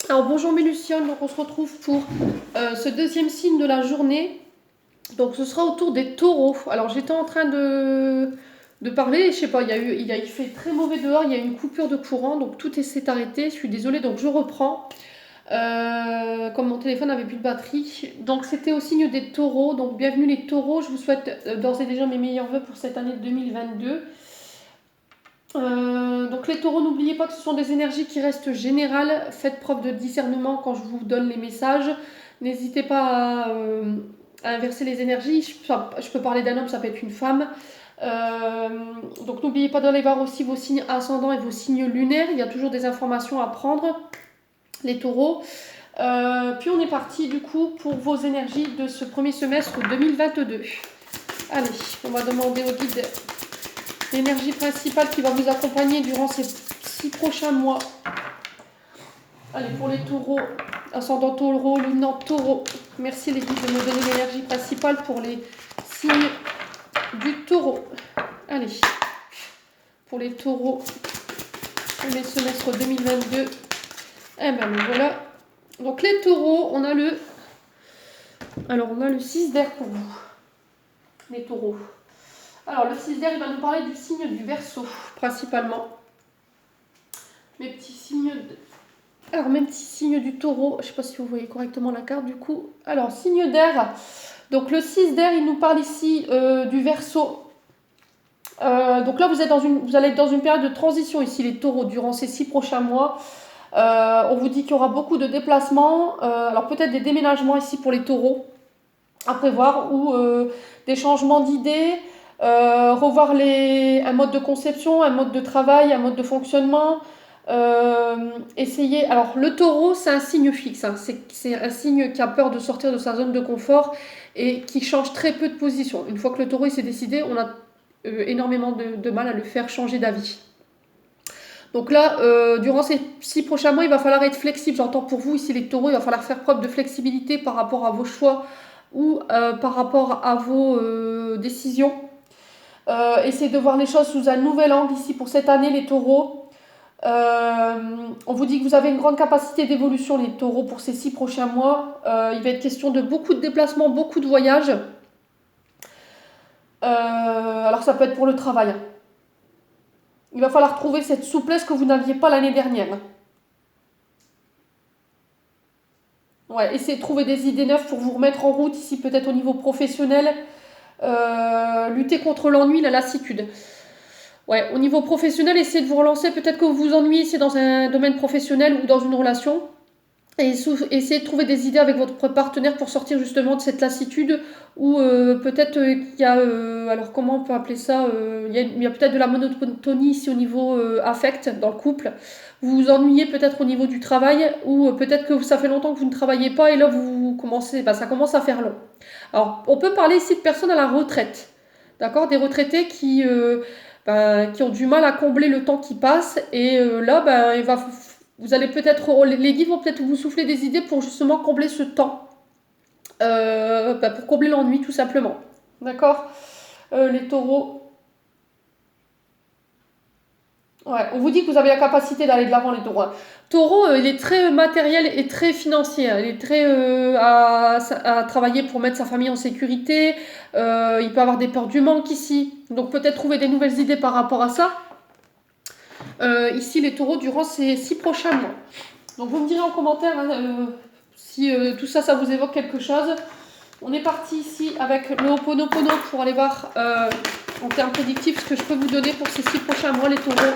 Alors bonjour mes lucioles, donc on se retrouve pour ce deuxième signe de la journée. Donc ce sera autour des taureaux. Alors j'étais en train de parler, je sais pas, il fait très mauvais dehors, il y a une coupure de courant, donc tout s'est arrêté. Je suis désolée, donc je reprends. Comme mon téléphone n'avait plus de batterie. Donc c'était au signe des taureaux, donc bienvenue les taureaux. Je vous souhaite d'ores et déjà mes meilleurs vœux pour cette année 2022. Donc les taureaux, n'oubliez pas que ce sont des énergies qui restent générales. Faites preuve de discernement quand je vous donne les messages. N'hésitez pas à inverser les énergies. Je peux parler d'un homme, ça peut être une femme. Donc n'oubliez pas d'aller voir aussi vos signes ascendants et vos signes lunaires. Il y a toujours des informations à prendre, les taureaux. Puis on est parti du coup pour vos énergies de ce premier semestre 2022. Allez, on va demander au guide l'énergie principale qui va vous accompagner durant ces 6 prochains mois. Allez, pour les taureaux, ascendant taureau, luminant taureau. Merci les guides de me donner l'énergie principale pour les signes du taureau. Allez, pour les taureaux, premier semestre 2022. Eh ben voilà. Donc les taureaux, on a le 6 d'air pour vous. Les taureaux. Alors le 6 d'air, il va nous parler du signe du Verseau, principalement. Mes petits signes du taureau, je ne sais pas si vous voyez correctement la carte du coup. Alors, signe d'air, donc le 6 d'air, il nous parle ici du Verseau. Donc là, vous allez être dans une période de transition ici, les taureaux, durant ces 6 prochains mois. On vous dit qu'il y aura beaucoup de déplacements, alors peut-être des déménagements ici pour les taureaux à prévoir, ou des changements d'idées, revoir un mode de conception, un mode de travail, un mode de fonctionnement. Essayez. Alors, le taureau, c'est un signe fixe. Hein. C'est un signe qui a peur de sortir de sa zone de confort et qui change très peu de position. Une fois que le taureau il s'est décidé, on a énormément de mal à le faire changer d'avis. Donc là, durant ces 6 prochains mois, il va falloir être flexible. J'entends pour vous ici les taureaux, il va falloir faire preuve de flexibilité par rapport à vos choix ou par rapport à vos décisions. Essayez de voir les choses sous un nouvel angle ici pour cette année, les taureaux. On vous dit que vous avez une grande capacité d'évolution, les taureaux, pour ces 6 prochains mois. Il va être question de beaucoup de déplacements, beaucoup de voyages. Alors ça peut être pour le travail. Il va falloir trouver cette souplesse que vous n'aviez pas l'année dernière. Ouais, essayez de trouver des idées neuves pour vous remettre en route ici, peut-être au niveau professionnel. Lutter contre l'ennui, la lassitude. Ouais, au niveau professionnel, essayez de vous relancer. Peut-être que vous vous ennuyez ici dans un domaine professionnel ou dans une relation. Et essayez de trouver des idées avec votre partenaire pour sortir justement de cette lassitude. Ou peut-être qu'il y a... alors comment on peut appeler ça il y a peut-être de la monotonie ici au niveau affect dans le couple. Vous vous ennuyez peut-être au niveau du travail. Ou peut-être que ça fait longtemps que vous ne travaillez pas. Et là, ça commence à faire long. Alors, on peut parler ici de personnes à la retraite. D'accord? Des retraités qui ont du mal à combler le temps qui passe. Et là, vous allez peut-être, les guides vont peut-être vous souffler des idées pour justement combler ce temps. Pour combler l'ennui, tout simplement. D'accord? Les taureaux. Ouais, on vous dit que vous avez la capacité d'aller de l'avant, les taureaux. Taureau, il est très matériel et très financier. Il est très à travailler pour mettre sa famille en sécurité. Il peut avoir des peurs du manque ici. Donc peut-être trouver des nouvelles idées par rapport à ça. Ici, les taureaux, durant ces 6 prochains mois. Donc vous me direz en commentaire si tout ça, ça vous évoque quelque chose. On est parti ici avec le Ho'oponopono pour aller voir en termes prédictifs ce que je peux vous donner pour ces 6 prochains mois, les taureaux.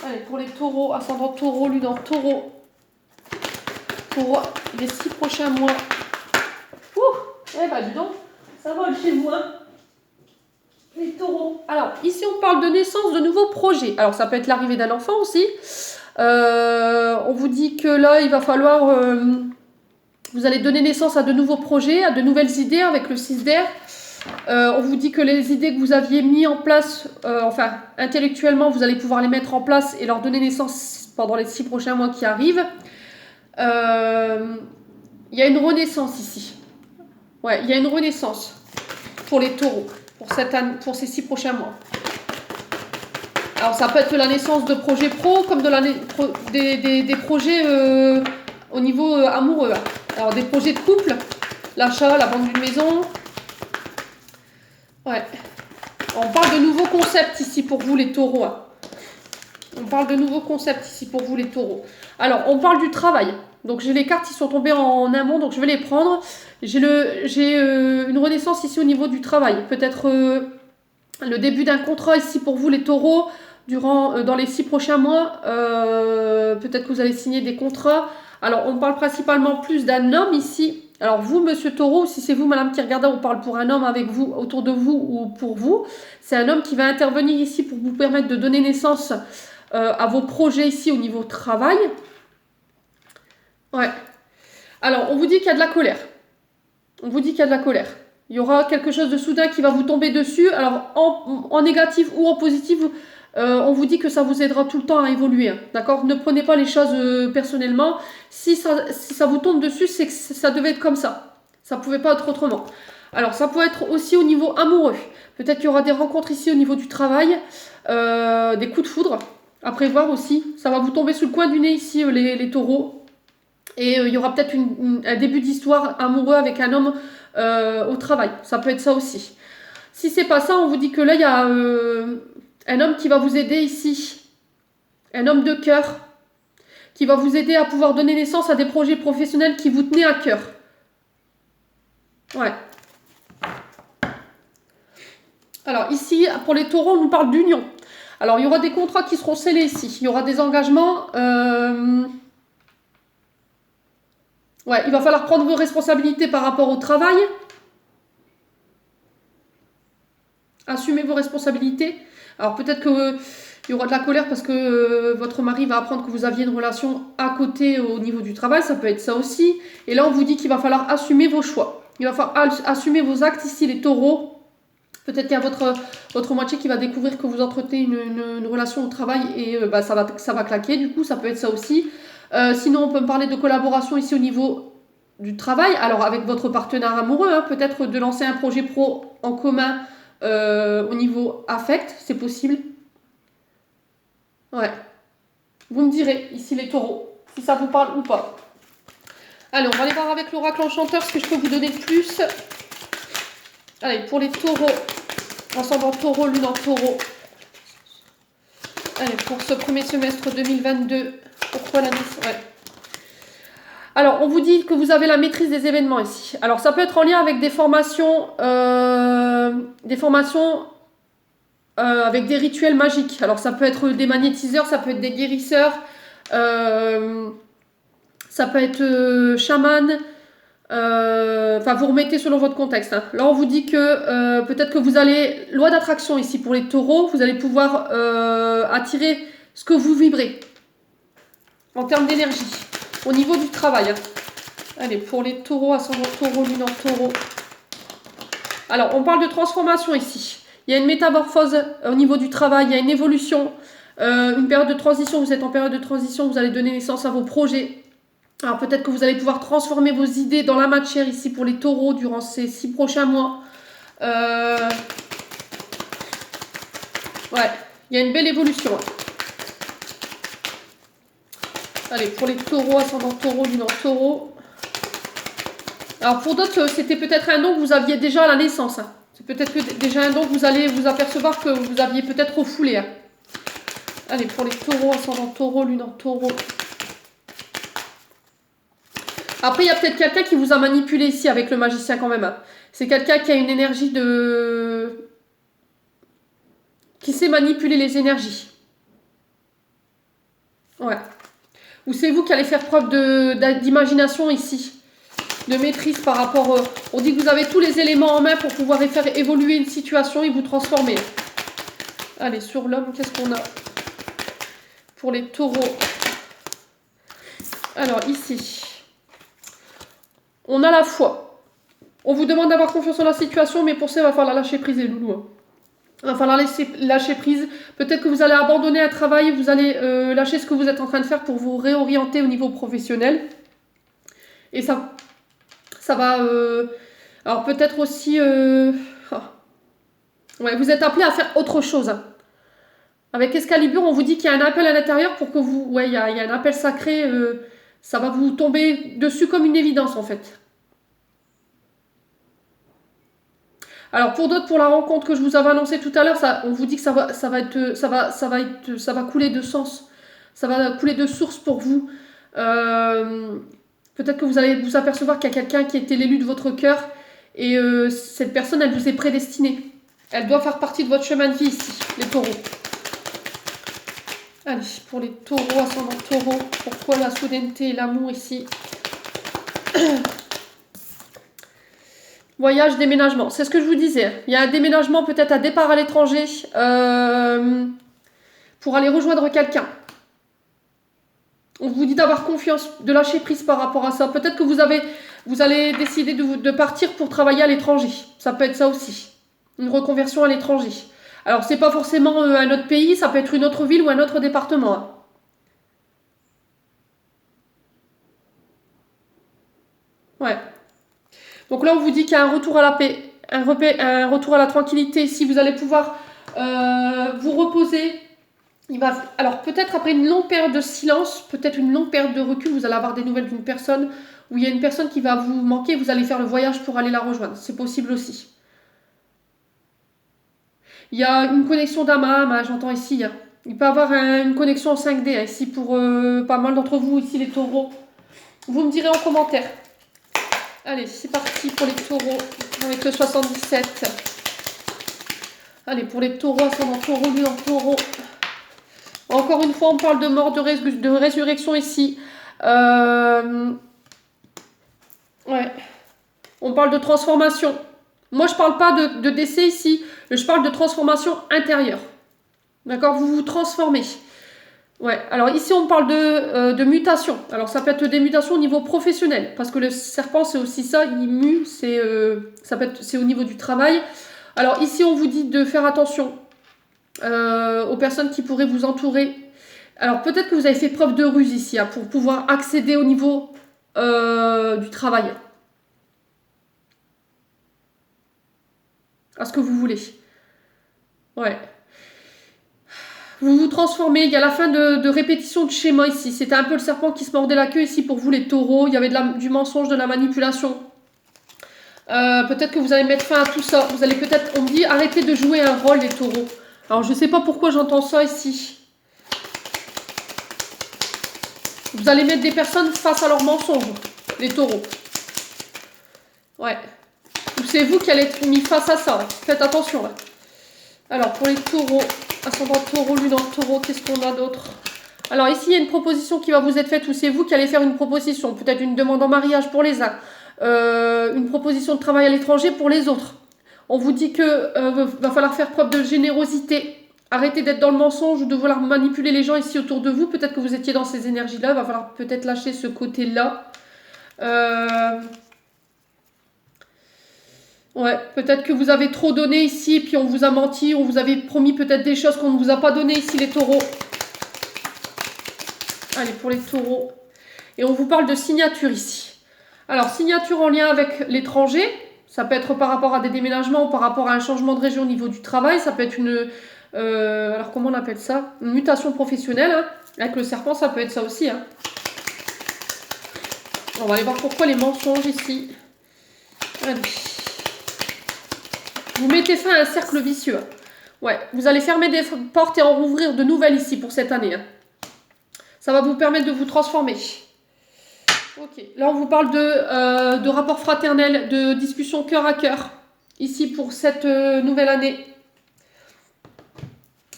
Allez, pour les taureaux, ascendant taureau, lunaire taureau, pour les 6 prochains mois. Eh ben dis donc, ça vole chez vous, hein, les taureaux. Alors, ici on parle de naissance de nouveaux projets. Alors, ça peut être l'arrivée d'un enfant aussi. On vous dit que là, il va falloir... vous allez donner naissance à de nouveaux projets, à de nouvelles idées avec le 6 d'air. On vous dit que les idées que vous aviez mis en place, intellectuellement, vous allez pouvoir les mettre en place et leur donner naissance pendant les 6 prochains mois qui arrivent. Il y a une renaissance ici. Ouais, il y a une renaissance pour les taureaux, pour ces 6 prochains mois. Alors ça peut être la naissance de projets pro, comme des projets au niveau amoureux. Alors des projets de couple, l'achat, la vente d'une maison. Ouais. On parle de nouveaux concepts ici pour vous les taureaux. On parle de nouveaux concepts ici pour vous les taureaux. Alors on parle du travail. Donc j'ai les cartes qui sont tombées en amont, donc je vais les prendre. J'ai une renaissance ici au niveau du travail. Peut-être le début d'un contrat ici pour vous les taureaux. Dans les 6 prochains mois, peut-être que vous allez signer des contrats. Alors, on parle principalement plus d'un homme ici. Alors, vous, monsieur Taureau, si c'est vous, madame, qui regardez, on parle pour un homme avec vous, autour de vous ou pour vous. C'est un homme qui va intervenir ici pour vous permettre de donner naissance à vos projets ici au niveau travail. Ouais. Alors, on vous dit qu'il y a de la colère. On vous dit qu'il y a de la colère. Il y aura quelque chose de soudain qui va vous tomber dessus. Alors, en négatif ou en positif, on vous dit que ça vous aidera tout le temps à évoluer. D'accord? Ne prenez pas les choses personnellement. Si ça vous tombe dessus, c'est que ça devait être comme ça. Ça ne pouvait pas être autrement. Alors, ça peut être aussi au niveau amoureux. Peut-être qu'il y aura des rencontres ici au niveau du travail. Des coups de foudre à prévoir aussi. Ça va vous tomber sous le coin du nez ici, les taureaux. Et il y aura peut-être un début d'histoire amoureux avec un homme au travail. Ça peut être ça aussi. Si c'est pas ça, on vous dit que là, il y a un homme qui va vous aider ici. Un homme de cœur qui va vous aider à pouvoir donner naissance à des projets professionnels qui vous tenaient à cœur. Ouais. Alors ici, pour les taureaux, on nous parle d'union. Alors il y aura des contrats qui seront scellés ici. Il y aura des engagements. Ouais, il va falloir prendre vos responsabilités par rapport au travail. Assumez vos responsabilités. Alors peut-être qu'il y aura de la colère parce que votre mari va apprendre que vous aviez une relation à côté au niveau du travail. Ça peut être ça aussi. Et là, on vous dit qu'il va falloir assumer vos choix. Il va falloir assumer vos actes ici, les taureaux. Peut-être qu'il y a votre moitié qui va découvrir que vous entretenez une relation au travail et ça va claquer. Du coup, ça peut être ça aussi. Sinon, on peut me parler de collaboration ici au niveau du travail. Alors, avec votre partenaire amoureux, peut-être de lancer un projet pro en commun au niveau affect, c'est possible. Ouais. Vous me direz, ici les taureaux, si ça vous parle ou pas. Allez, on va aller voir avec l'oracle enchanteur ce que je peux vous donner de plus. Allez, pour les taureaux, ascendant taureau, lune en taureau. Allez, pour ce premier semestre 2022, pourquoi la naissance? Ouais. Alors, on vous dit que vous avez la maîtrise des événements ici. Alors, ça peut être en lien avec des formations avec des rituels magiques. Alors, ça peut être des magnétiseurs, ça peut être des guérisseurs, ça peut être chaman. Enfin, vous remettez selon votre contexte. Là, on vous dit que peut-être que vous allez, loi d'attraction ici pour les taureaux, vous allez pouvoir attirer ce que vous vibrez en termes d'énergie au niveau du travail. Allez, pour les taureaux, ascendant taureau, lune en taureau. Alors, on parle de transformation ici. Il y a une métamorphose au niveau du travail, il y a une évolution, une période de transition. Vous êtes en période de transition, vous allez donner naissance à vos projets. Alors peut-être que vous allez pouvoir transformer vos idées dans la matière ici pour les taureaux durant ces 6 prochains mois. Ouais, il y a une belle évolution. Allez, pour les taureaux, ascendant taureau, lune en taureau. Alors pour d'autres, c'était peut-être un don que vous aviez déjà à la naissance. C'est peut-être déjà un don que vous allez vous apercevoir que vous aviez peut-être refoulé. Allez, pour les taureaux, ascendant taureau, lune en taureau. Après, il y a peut-être quelqu'un qui vous a manipulé ici avec le magicien quand même. C'est quelqu'un qui a une énergie qui sait manipuler les énergies. Ouais. Ou c'est vous qui allez faire preuve d'imagination ici. De maîtrise par rapport... on dit que vous avez tous les éléments en main pour pouvoir faire évoluer une situation et vous transformer. Allez, sur l'homme, qu'est-ce qu'on a? Pour les taureaux. Alors, ici... On a la foi. On vous demande d'avoir confiance en la situation, mais pour ça, il va falloir lâcher prise, les loulous. Il va falloir lâcher prise. Peut-être que vous allez abandonner un travail, vous allez lâcher ce que vous êtes en train de faire pour vous réorienter au niveau professionnel. Et ça va... alors peut-être aussi... Ouais, vous êtes appelé à faire autre chose. Avec Excalibur, on vous dit qu'il y a un appel à l'intérieur pour que vous... Ouais, il y a un appel sacré. Ça va vous tomber dessus comme une évidence, en fait. Alors pour d'autres, pour la rencontre que je vous avais annoncée tout à l'heure, on vous dit que ça va couler de sens, ça va couler de source pour vous. Peut-être que vous allez vous apercevoir qu'il y a quelqu'un qui était l'élu de votre cœur et cette personne, elle vous est prédestinée. Elle doit faire partie de votre chemin de vie ici, les taureaux. Allez, pour les taureaux, ascendant taureau, pourquoi la soudaineté et l'amour ici? Voyage, déménagement. C'est ce que je vous disais. Il y a un déménagement, peut-être un départ à l'étranger pour aller rejoindre quelqu'un. On vous dit d'avoir confiance, de lâcher prise par rapport à ça. Peut-être que vous allez décider de partir pour travailler à l'étranger. Ça peut être ça aussi. Une reconversion à l'étranger. Alors, c'est pas forcément un autre pays, ça peut être une autre ville ou un autre département. Hein. Ouais. Donc là, on vous dit qu'il y a un retour à la paix, un retour à la tranquillité. Si vous allez pouvoir vous reposer, alors peut-être après une longue période de silence, peut-être une longue période de recul, vous allez avoir des nouvelles d'une personne, où il y a une personne qui va vous manquer, vous allez faire le voyage pour aller la rejoindre. C'est possible aussi. Il y a une connexion d'âme à âme, j'entends ici. Hein. Il peut y avoir une connexion en 5D, hein, ici pour pas mal d'entre vous, ici les taureaux. Vous me direz en commentaire. Allez, c'est parti pour les taureaux avec le 77. Allez, pour les taureaux, ascendant taureau, lune en taureau. Encore une fois, on parle de mort, de résurrection ici. Ouais. On parle de transformation. Moi, je ne parle pas de décès ici. Je parle de transformation intérieure. D'accord? Vous vous transformez. Ouais, alors ici on parle de mutation. Alors ça peut être des mutations au niveau professionnel, parce que le serpent c'est aussi ça, il mue, c'est au niveau du travail. Alors ici on vous dit de faire attention aux personnes qui pourraient vous entourer. Alors peut-être que vous avez fait preuve de ruse ici hein, pour pouvoir accéder au niveau du travail. À ce que vous voulez. Ouais. Vous vous transformez, il y a la fin de répétition de schéma ici. C'était un peu le serpent qui se mordait la queue ici pour vous les taureaux. Il y avait du mensonge, de la manipulation. Peut-être que vous allez mettre fin à tout ça. Vous allez peut-être, on me dit, arrêtez de jouer un rôle les taureaux. Alors je ne sais pas pourquoi j'entends ça ici. Vous allez mettre des personnes face à leurs mensonges, les taureaux. Ouais. Ou c'est vous qui allez être mis face à ça. Hein. Faites attention. Hein. Alors pour les taureaux... Ascendant taureau, lune en taureau, qu'est-ce qu'on a d'autre? Alors ici, il y a une proposition qui va vous être faite ou c'est vous qui allez faire une proposition. Peut-être une demande en mariage pour les uns. Une proposition de travail à l'étranger pour les autres. On vous dit que va falloir faire preuve de générosité. Arrêtez d'être dans le mensonge ou de vouloir manipuler les gens ici autour de vous. Peut-être que vous étiez dans ces énergies-là. Il va falloir peut-être lâcher ce côté-là. Ouais, peut-être que vous avez trop donné ici, puis on vous a menti, on vous avait promis peut-être des choses qu'on ne vous a pas donné ici, les taureaux. Allez, pour les taureaux. Et on vous parle de signature ici. Alors, signature en lien avec l'étranger, ça peut être par rapport à des déménagements ou par rapport à un changement de région au niveau du travail, ça peut être une... alors, comment on appelle ça? Une mutation professionnelle, hein. Avec le serpent, ça peut être ça aussi, hein. On va aller voir pourquoi les mensonges ici. Allez. Vous mettez fin à un cercle vicieux. Ouais, vous allez fermer des portes et en rouvrir de nouvelles ici pour cette année. Hein. Ça va vous permettre de vous transformer. Ok, là on vous parle de rapport fraternel, de discussion cœur à cœur. Ici pour cette nouvelle année.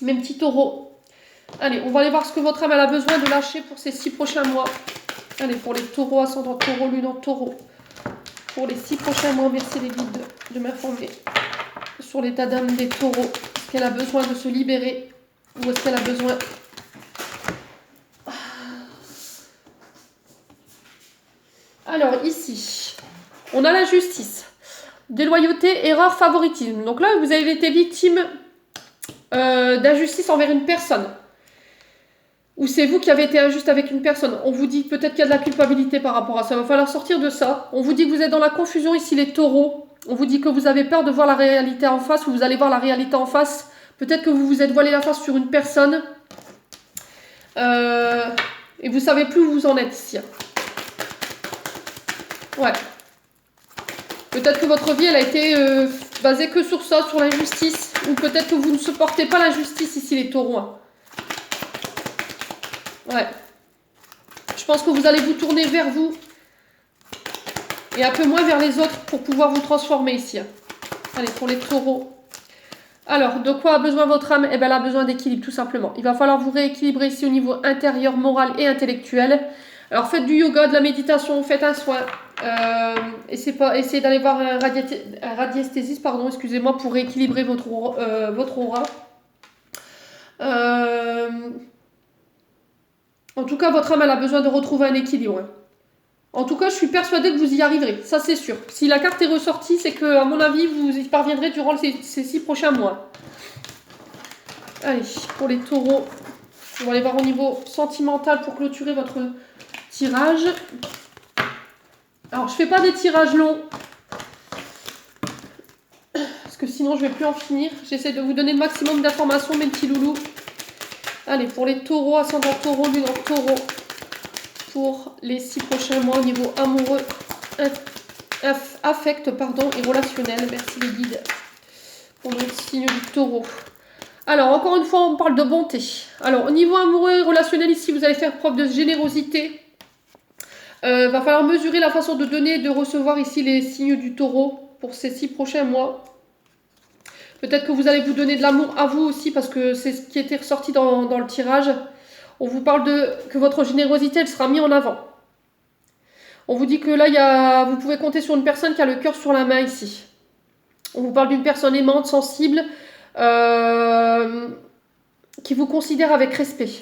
Mes petits taureaux. Allez, on va aller voir ce que votre âme elle a besoin de lâcher pour ces 6 prochains mois. Allez, pour les taureaux, ascendant taureau, lune en taureau. Pour les 6 prochains mois, merci les guides de m'informer sur l'état d'âme des taureaux. Est-ce qu'elle a besoin de se libérer ou est-ce qu'elle a besoin... Alors ici, on a la justice. Déloyauté, erreur, favoritisme. Donc là, vous avez été victime d'injustice envers une personne. Ou c'est vous qui avez été injuste avec une personne. On vous dit peut-être qu'il y a de la culpabilité par rapport à ça. Il va falloir sortir de ça. On vous dit que vous êtes dans la confusion ici, les taureaux. On vous dit que vous avez peur de voir la réalité en face, ou vous allez voir la réalité en face. Peut-être que vous vous êtes voilé la face sur une personne. Et vous savez plus où vous en êtes ici. Ouais. Peut-être que votre vie, elle a été basée que sur ça, sur l'injustice. Ou peut-être que vous ne supportez pas l'injustice ici, les taureaux. Hein. Ouais. Je pense que vous allez vous tourner vers vous. Et un peu moins vers les autres pour pouvoir vous transformer ici. Hein. Allez, pour les taureaux. Alors, de quoi a besoin votre âme? Eh bien, elle a besoin d'équilibre, tout simplement. Il va falloir vous rééquilibrer ici au niveau intérieur, moral et intellectuel. Alors, faites du yoga, de la méditation, faites un soin. Essayez d'aller voir un radiesthésiste, pardon, excusez-moi, pour rééquilibrer votre aura. En tout cas, votre âme, elle a besoin de retrouver un équilibre. Hein. En tout cas, je suis persuadée que vous y arriverez. Ça, c'est sûr. Si la carte est ressortie, c'est que, à mon avis, vous y parviendrez durant ces 6 prochains mois. Allez, pour les taureaux, on va aller voir au niveau sentimental pour clôturer votre tirage. Alors, je ne fais pas des tirages longs. Parce que sinon, je ne vais plus en finir. J'essaie de vous donner le maximum d'informations, mes petits loulous. Allez, pour les taureaux, ascendant taureau, lune en taureau. Pour les 6 prochains mois au niveau amoureux, affect, pardon, et relationnel. Merci les guides pour le signe du taureau. Alors, encore une fois, on parle de bonté. Alors, au niveau amoureux et relationnel, ici, vous allez faire preuve de générosité. Va falloir mesurer la façon de donner et de recevoir ici les signes du taureau pour ces 6 prochains mois. Peut-être que vous allez vous donner de l'amour à vous aussi parce que c'est ce qui était ressorti dans le tirage. On vous parle que votre générosité, elle sera mise en avant. On vous dit que là, vous pouvez compter sur une personne qui a le cœur sur la main ici. On vous parle d'une personne aimante, sensible, qui vous considère avec respect.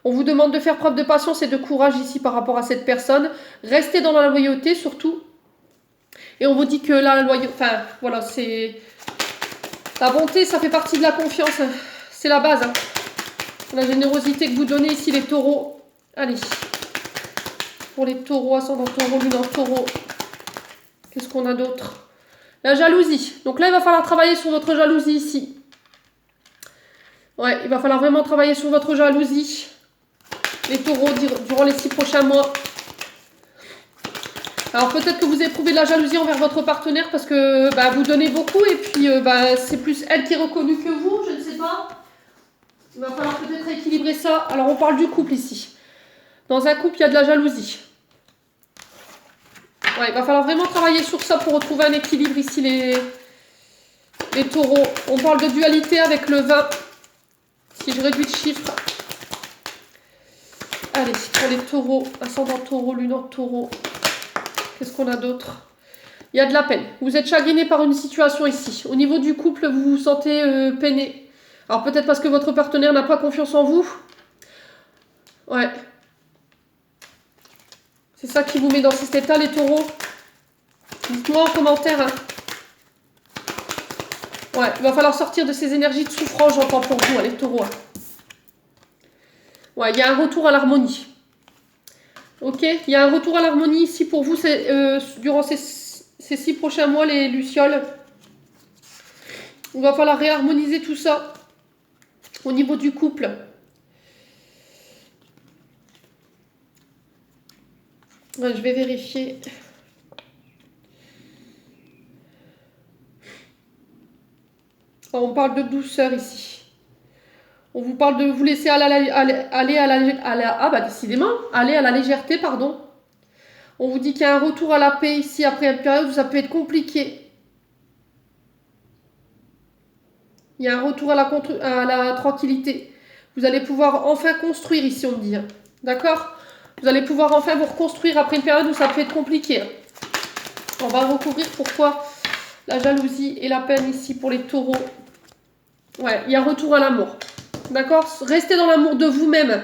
On vous demande de faire preuve de patience et de courage ici par rapport à cette personne. Restez dans la loyauté surtout. Et on vous dit que la loyauté, enfin voilà, c'est... La bonté, ça fait partie de la confiance. C'est la base. Hein. La générosité que vous donnez ici, les taureaux. Allez. Pour les taureaux, ascendant taureau, lune en taureau. Qu'est-ce qu'on a d'autre? La jalousie. Donc là, il va falloir travailler sur votre jalousie ici. Ouais, il va falloir vraiment travailler sur votre jalousie. Les taureaux, durant les 6 prochains mois. Alors peut-être que vous éprouvez de la jalousie envers votre partenaire parce que vous donnez beaucoup et puis c'est plus elle qui est reconnue que vous, je ne sais pas. Il va falloir peut-être équilibrer ça. Alors on parle du couple ici. Dans un couple, il y a de la jalousie. Ouais, il va falloir vraiment travailler sur ça pour retrouver un équilibre ici, les taureaux. On parle de dualité avec le 20. Si je réduis le chiffre. Allez, pour les taureaux, ascendant taureau, lune en taureau. Qu'est-ce qu'on a d'autre? Il y a de la peine. Vous êtes chagriné par une situation ici. Au niveau du couple, vous vous sentez peiné. Alors peut-être parce que votre partenaire n'a pas confiance en vous. Ouais. C'est ça qui vous met dans cet état, les taureaux. Dites-moi en commentaire. Hein. Ouais, il va falloir sortir de ces énergies de souffrance, j'entends pour vous, les taureaux. Hein. Ouais, il y a un retour à l'harmonie. Ok, il y a un retour à l'harmonie ici pour vous durant ces 6 prochains mois, les lucioles. Il va falloir réharmoniser tout ça au niveau du couple. Ouais, je vais vérifier. On parle de douceur ici. On vous parle de vous laisser aller à la légèreté, pardon. On vous dit qu'il y a un retour à la paix ici après une période où ça peut être compliqué. Il y a un retour à la tranquillité. Vous allez pouvoir enfin construire ici, on me dit. D'accord? Vous allez pouvoir enfin vous reconstruire après une période où ça peut être compliqué. On va recouvrir pourquoi la jalousie et la peine ici pour les taureaux. Ouais, il y a un retour à l'amour. D'accord? Restez dans l'amour de vous-même.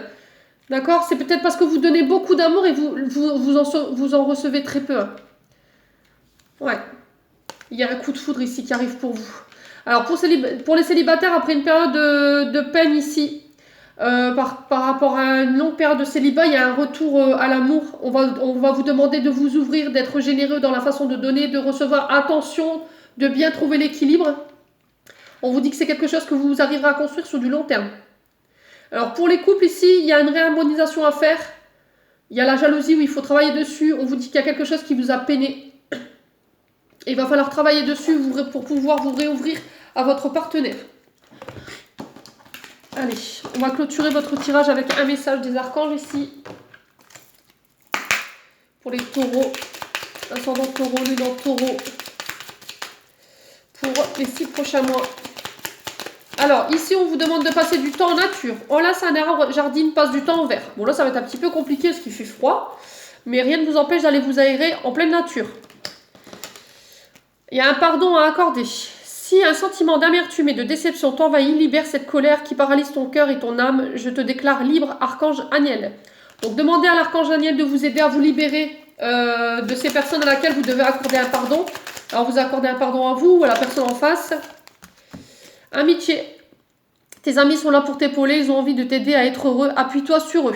D'accord? C'est peut-être parce que vous donnez beaucoup d'amour et vous en recevez très peu. Hein. Ouais. Il y a un coup de foudre ici qui arrive pour vous. Alors, pour les célibataires, après une période de peine ici, par rapport à une longue période de célibat, il y a un retour à l'amour. On va vous demander de vous ouvrir, d'être généreux dans la façon de donner, de recevoir. Attention, de bien trouver l'équilibre. On vous dit que c'est quelque chose que vous arriverez à construire sur du long terme. Alors pour les couples ici, il y a une réharmonisation à faire. Il y a la jalousie où il faut travailler dessus. On vous dit qu'il y a quelque chose qui vous a peiné. Et il va falloir travailler dessus pour pouvoir vous réouvrir à votre partenaire. Allez, on va clôturer votre tirage avec un message des archanges ici. Pour les taureaux, ascendant taureau, lunan taureau. Pour les 6 prochains mois. Alors, ici, on vous demande de passer du temps en nature. On laisse un arbre, jardine, passe du temps en vert. Bon, là, ça va être un petit peu compliqué parce qu'il fait froid. Mais rien ne vous empêche d'aller vous aérer en pleine nature. Il y a un pardon à accorder. Si un sentiment d'amertume et de déception t'envahit, libère cette colère qui paralyse ton cœur et ton âme. Je te déclare libre, archange Aniel. Donc, demandez à l'archange Aniel de vous aider à vous libérer de ces personnes à laquelle vous devez accorder un pardon. Alors, vous accordez un pardon à vous ou à la personne en face. Amitié. Tes amis sont là pour t'épauler, ils ont envie de t'aider à être heureux. Appuie-toi sur eux.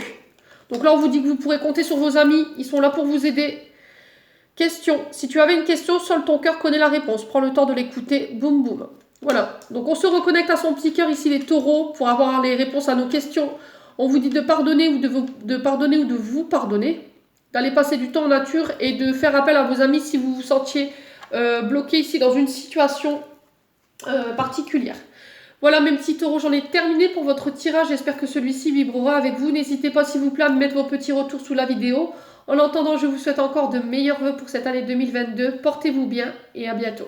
Donc là, on vous dit que vous pourrez compter sur vos amis. Ils sont là pour vous aider. Question. Si tu avais une question, seul ton cœur connaît la réponse. Prends le temps de l'écouter. Boum, boum. Voilà. Donc, on se reconnecte à son petit cœur ici, les taureaux, pour avoir les réponses à nos questions. On vous dit de pardonner ou de vous pardonner. D'aller passer du temps en nature et de faire appel à vos amis si vous vous sentiez bloqué ici dans une situation particulière. Voilà mes petits taureaux, j'en ai terminé pour votre tirage. J'espère que celui-ci vibrera avec vous. N'hésitez pas s'il vous plaît à me mettre vos petits retours sous la vidéo. En attendant, je vous souhaite encore de meilleurs vœux pour cette année 2022. Portez-vous bien et à bientôt.